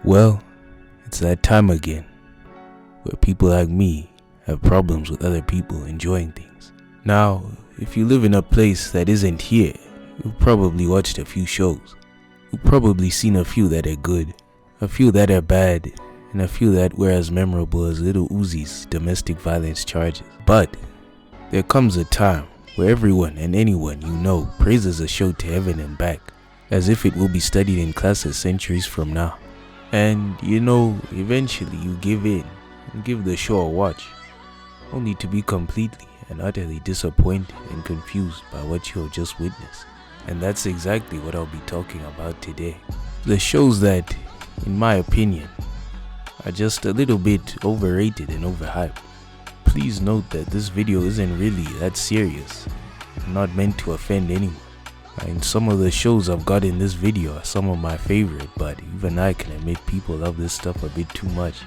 Well, it's that time again, where people like me have problems with other people enjoying things. Now, if you live in a place that isn't here, you've probably watched a few shows. You've probably seen a few that are good, a few that are bad, and a few that were as memorable as Little Uzi's domestic violence charges. But there comes a time where everyone and anyone you know praises a show to heaven and back, as if it will be studied in classes centuries from now. And eventually you give in and give the show a watch, only to be completely and utterly disappointed and confused by what you have just witnessed. And that's exactly what I'll be talking about today. The shows that, in my opinion, are just a little bit overrated and overhyped. Please note that this video isn't really that serious and not meant to offend anyone. And some of the shows I've got in this video are some of my favorite, but even I can admit people love this stuff a bit too much.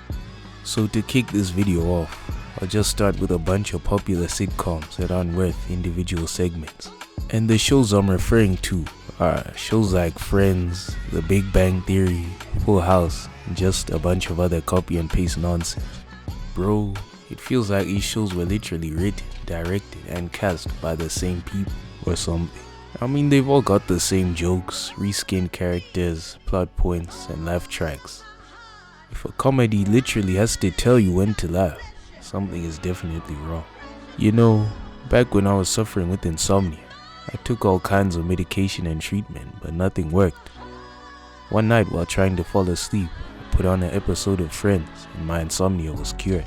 So to kick this video off, I'll just start with a bunch of popular sitcoms that aren't worth individual segments. And the shows I'm referring to are shows like Friends, The Big Bang Theory, Full House, and just a bunch of other copy and paste nonsense. Bro, it feels like these shows were literally written, directed, and cast by the same people or something. I mean, they've all got the same jokes, reskinned characters, plot points, and laugh tracks. If a comedy literally has to tell you when to laugh, something is definitely wrong. Back when I was suffering with insomnia, I took all kinds of medication and treatment, but nothing worked. One night while trying to fall asleep, I put on an episode of Friends and my insomnia was cured.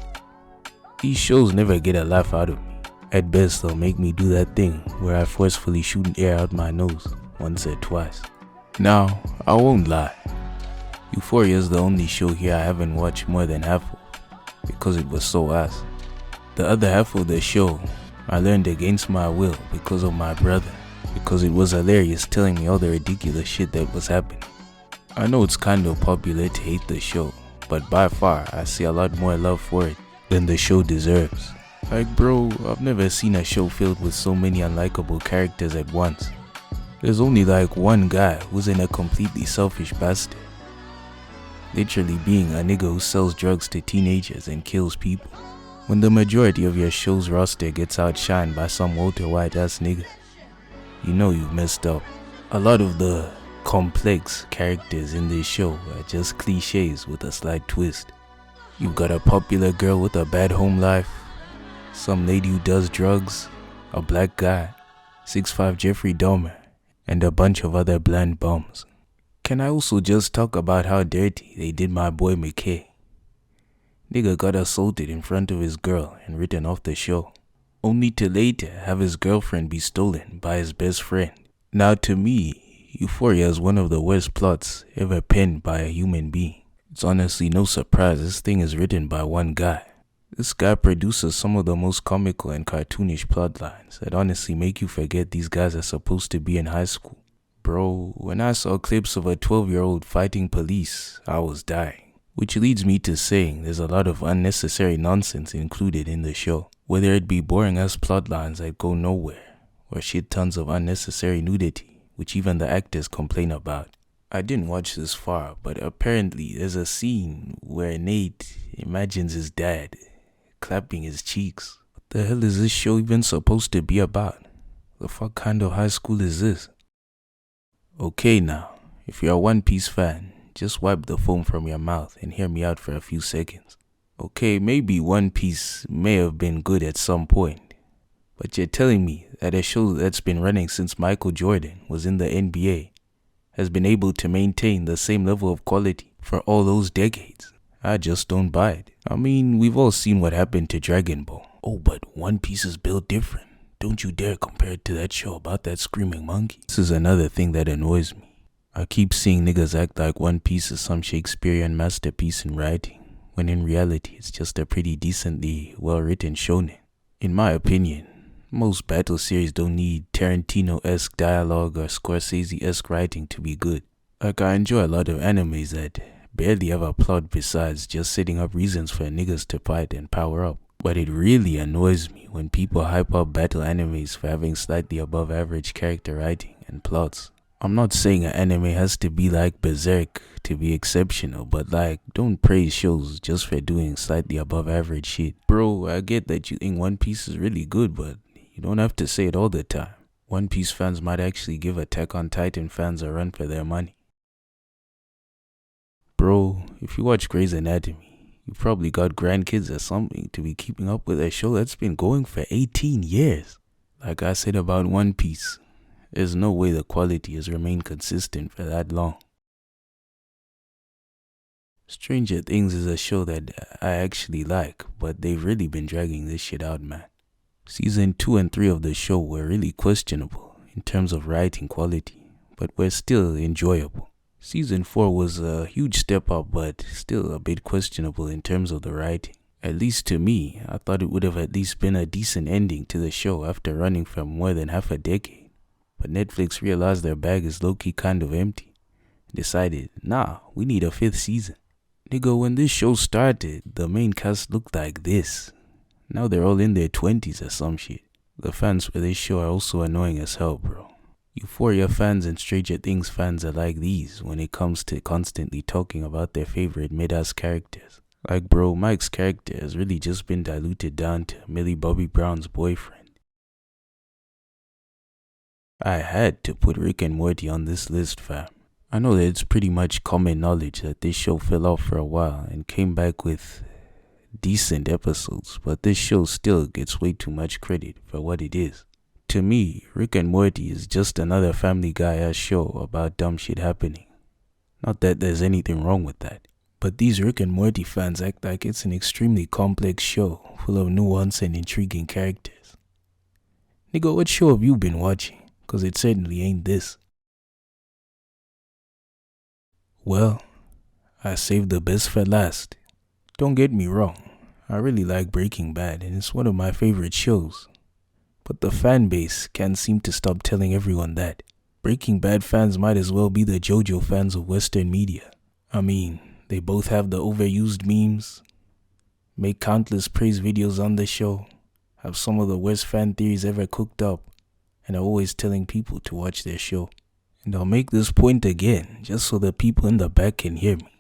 These shows never get a laugh out of me. At best, they'll make me do that thing where I forcefully shoot air out my nose once or twice. Now, I won't lie. Euphoria is the only show here I haven't watched more than half of, because it was so ass. The other half of the show, I learned against my will because of my brother, because it was hilarious telling me all the ridiculous shit that was happening. I know it's kind of popular to hate the show, but by far I see a lot more love for it than the show deserves. Like bro, I've never seen a show filled with so many unlikable characters at once. There's only like one guy who's in a completely selfish bastard. Literally being a nigga who sells drugs to teenagers and kills people. When the majority of your show's roster gets outshined by some Walter White ass nigga, you know you've messed up. A lot of the complex characters in this show are just cliches with a slight twist. You've got a popular girl with a bad home life, some lady who does drugs, a black guy, 6'5" Jeffrey Dahmer, and a bunch of other bland bums. Can I also just talk about how dirty they did my boy McKay? Nigga got assaulted in front of his girl and written off the show, only to later have his girlfriend be stolen by his best friend. Now to me, Euphoria is one of the worst plots ever penned by a human being. It's honestly no surprise this thing is written by one guy. This guy produces some of the most comical and cartoonish plot lines that honestly make you forget these guys are supposed to be in high school. Bro, when I saw clips of a 12-year-old fighting police, I was dying. Which leads me to saying there's a lot of unnecessary nonsense included in the show. Whether it be boring ass plot lines that go nowhere, or shit tons of unnecessary nudity, which even the actors complain about. I didn't watch this far, but apparently there's a scene where Nate imagines his dad clapping his cheeks. What the hell is this show even supposed to be about? The fuck kind of high school is this? Okay now, if you're a One Piece fan, just wipe the foam from your mouth and hear me out for a few seconds. Okay, maybe One Piece may have been good at some point, but you're telling me that a show that's been running since Michael Jordan was in the NBA has been able to maintain the same level of quality for all those decades? I just don't buy it. I mean, we've all seen what happened to Dragon Ball. Oh, but One Piece is built different. Don't you dare compare it to that show about that screaming monkey. This is another thing that annoys me. I keep seeing niggas act like One Piece is some Shakespearean masterpiece in writing, when in reality it's just a pretty decently well-written shonen. In my opinion, most battle series don't need Tarantino-esque dialogue or Scorsese-esque writing to be good. Like, I enjoy a lot of animes that barely have a plot besides just setting up reasons for niggas to fight and power up. But it really annoys me when people hype up battle animes for having slightly above average character writing and plots. I'm not saying an anime has to be like Berserk to be exceptional, but like, don't praise shows just for doing slightly above average shit. Bro, I get that you think One Piece is really good, but you don't have to say it all the time. One Piece fans might actually give Attack on Titan fans a run for their money. Bro, if you watch Grey's Anatomy, you probably got grandkids or something to be keeping up with a show that's been going for 18 years. Like I said about One Piece, there's no way the quality has remained consistent for that long. Stranger Things is a show that I actually like, but they've really been dragging this shit out, man. Season 2 and 3 of the show were really questionable in terms of writing quality, but were still enjoyable. Season 4 was a huge step up, but still a bit questionable in terms of the writing. At least to me, I thought it would have at least been a decent ending to the show after running for more than half a decade. But Netflix realized their bag is low-key kind of empty. Decided, nah, we need a 5th season. Nigga, when this show started, the main cast looked like this. Now they're all in their 20s or some shit. The fans for this show are also annoying as hell, bro. Euphoria fans and Stranger Things fans are like these when it comes to constantly talking about their favorite mid-ass characters. Like, bro, Mike's character has really just been diluted down to Millie Bobby Brown's boyfriend. I had to put Rick and Morty on this list, fam. I know that it's pretty much common knowledge that this show fell off for a while and came back with decent episodes, but this show still gets way too much credit for what it is. To me, Rick and Morty is just another Family Guy-ass show about dumb shit happening. Not that there's anything wrong with that, but these Rick and Morty fans act like it's an extremely complex show full of nuance and intriguing characters. Nigga, what show have you been watching? Cause it certainly ain't this. Well, I saved the best for last. Don't get me wrong, I really like Breaking Bad and it's one of my favorite shows. But the fan base can't seem to stop telling everyone that. Breaking Bad fans might as well be the JoJo fans of Western media. I mean, they both have the overused memes, make countless praise videos on the show, have some of the worst fan theories ever cooked up, and are always telling people to watch their show. And I'll make this point again, just so the people in the back can hear me.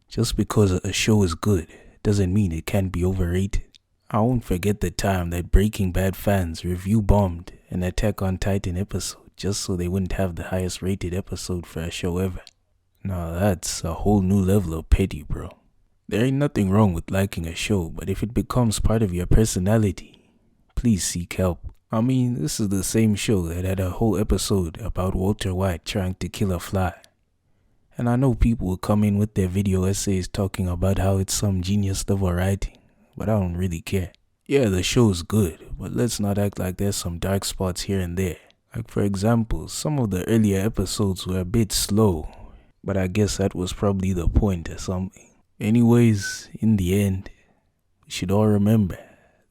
Just because a show is good doesn't mean it can't be overrated. I won't forget the time that Breaking Bad fans review bombed an Attack on Titan episode just so they wouldn't have the highest rated episode for a show ever. Now that's a whole new level of petty, bro. There ain't nothing wrong with liking a show, but if it becomes part of your personality, please seek help. I mean, this is the same show that had a whole episode about Walter White trying to kill a fly. And I know people will come in with their video essays talking about how it's some genius level writing, but I don't really care. Yeah, the show's good, but let's not act like there's some dark spots here and there. Like for example, some of the earlier episodes were a bit slow, but I guess that was probably the point or something. Anyways, in the end, we should all remember,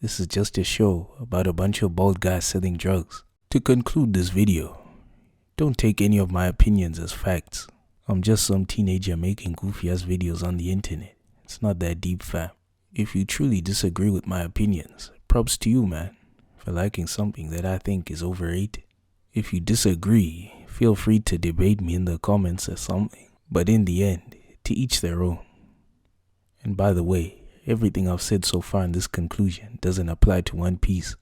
this is just a show about a bunch of bald guys selling drugs. To conclude this video, don't take any of my opinions as facts. I'm just some teenager making goofy ass videos on the internet. It's not that deep, fam. If you truly disagree with my opinions, props to you, man, for liking something that I think is overrated. If you disagree, feel free to debate me in the comments or something. But in the end, to each their own. And by the way, everything I've said so far in this conclusion doesn't apply to One Piece.